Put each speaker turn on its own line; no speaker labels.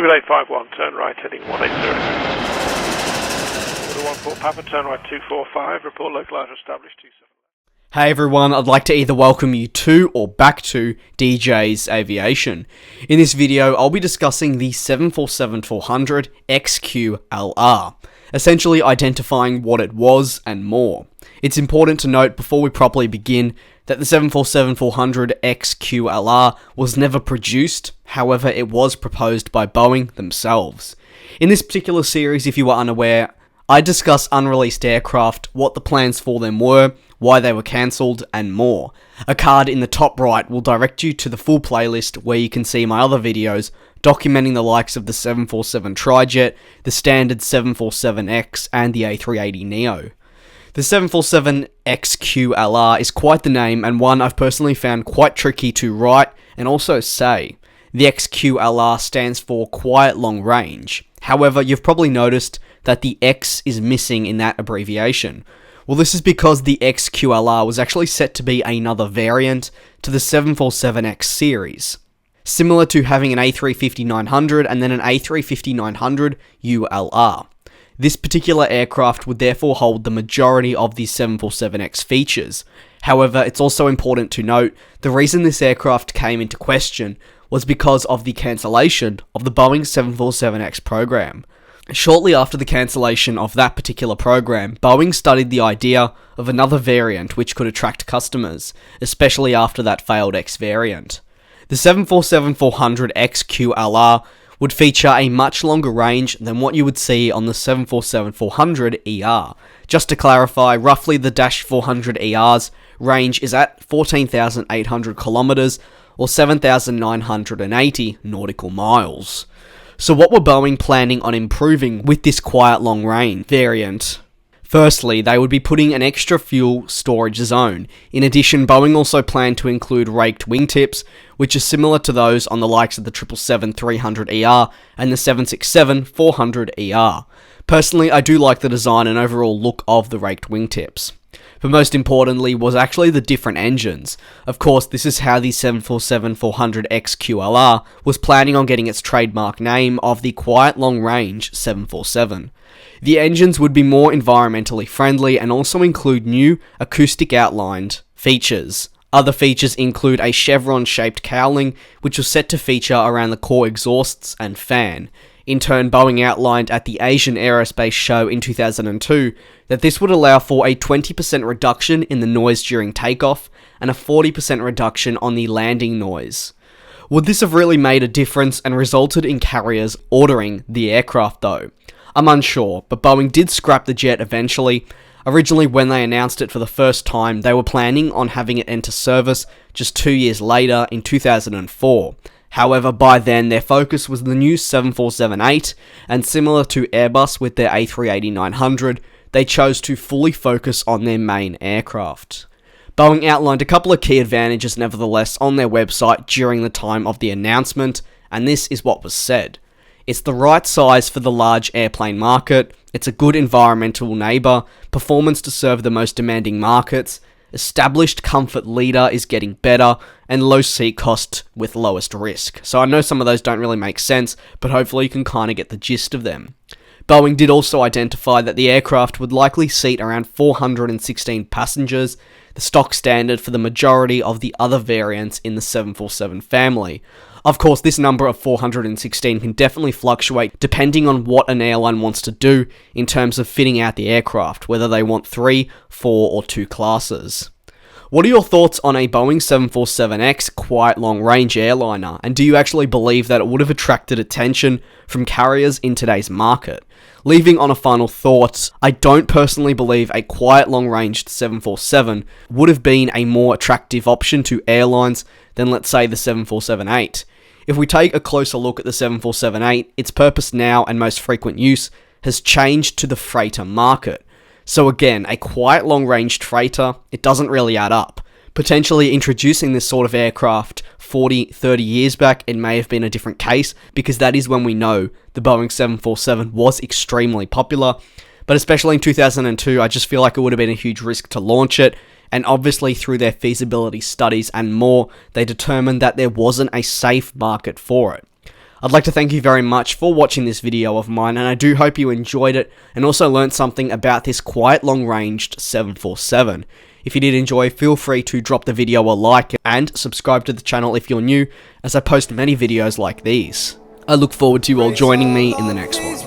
Google 851, turn right, heading 180. Order 14 Papa, turn right 245, report localizer established 27.
Hey everyone, I'd like to either welcome you to or back to DJ's Aviation. In this video, I'll be discussing the 747-400 XQLR, essentially identifying what it was and more. It's important to note before we properly begin that the 747-400 XQLR was never produced, however it was proposed by Boeing themselves. In this particular series, if you are unaware, I discuss unreleased aircraft, what the plans for them were, why they were cancelled, and more. A card in the top right will direct you to the full playlist where you can see my other videos documenting the likes of the 747 Trijet, the standard 747X, and the A380neo. The 747 XQLR is quite the name and one I've personally found quite tricky to write and also say. The XQLR stands for Quiet Long Range. However, you've probably noticed that the X is missing in that abbreviation. Well, this is because the XQLR was actually set to be another variant to the 747X series. Similar to having an A350-900 and then an A350-900 ULR. This particular aircraft would therefore hold the majority of the 747X features. However, it's also important to note, the reason this aircraft came into question was because of the cancellation of the Boeing 747X program. Shortly after the cancellation of that particular program, Boeing studied the idea of another variant which could attract customers, especially after that failed X variant. The 747-400 XQLR would feature a much longer range than what you would see on the 747-400 ER. Just to clarify, roughly the Dash 400 ER's range is at 14,800 kilometers or 7,980 nautical miles. So what were Boeing planning on improving with this quiet long range variant? Firstly, they would be putting an extra fuel storage zone. In addition, Boeing also planned to include raked wingtips, which are similar to those on the likes of the 777-300ER and the 767-400ER. Personally, I do like the design and overall look of the raked wingtips. But most importantly was actually the different engines. Of course, this is how the 747-400 XQLR was planning on getting its trademark name of the Quiet Long Range 747. The engines would be more environmentally friendly and also include new acoustic outlined features. Other features include a chevron-shaped cowling, which was set to feature around the core exhausts and fan. In turn, Boeing outlined at the Asian Aerospace Show in 2002 that this would allow for a 20% reduction in the noise during takeoff and a 40% reduction on the landing noise. Would this have really made a difference and resulted in carriers ordering the aircraft though? I'm unsure, but Boeing did scrap the jet eventually. Originally, when they announced it for the first time, they were planning on having it enter service just 2 years later in 2004. However, by then, their focus was the new 747-8, and similar to Airbus with their A380-900, they chose to fully focus on their main aircraft. Boeing outlined a couple of key advantages nevertheless on their website during the time of the announcement, and this is what was said. It's the right size for the large airplane market, it's a good environmental neighbour, performance to serve the most demanding markets, established comfort leader is getting better, and low seat cost with lowest risk. So I know some of those don't really make sense, but hopefully you can kind of get the gist of them. Boeing did also identify that the aircraft would likely seat around 416 passengers, the stock standard for the majority of the other variants in the 747 family. Of course, this number of 416 can definitely fluctuate depending on what an airline wants to do in terms of fitting out the aircraft, whether they want 3, 4, or 2 classes. What are your thoughts on a Boeing 747X quiet long range airliner, and do you actually believe that it would have attracted attention from carriers in today's market? Leaving on a final thought, I don't personally believe a quiet long-ranged 747 would have been a more attractive option to airlines than, let's say, the 747-8. If we take a closer look at the 747-8, its purpose now and most frequent use has changed to the freighter market. So again, a quiet long-ranged freighter, it doesn't really add up. Potentially introducing this sort of aircraft 40, 30 years back, it may have been a different case, because that is when we know the Boeing 747 was extremely popular. But especially in 2002, I just feel like it would have been a huge risk to launch it, and obviously through their feasibility studies and more, they determined that there wasn't a safe market for it. I'd like to thank you very much for watching this video of mine, and I do hope you enjoyed it and also learned something about this quite long-ranged 747. If you did enjoy, feel free to drop the video a like and subscribe to the channel if you're new, as I post many videos like these. I look forward to you all joining me in the next one.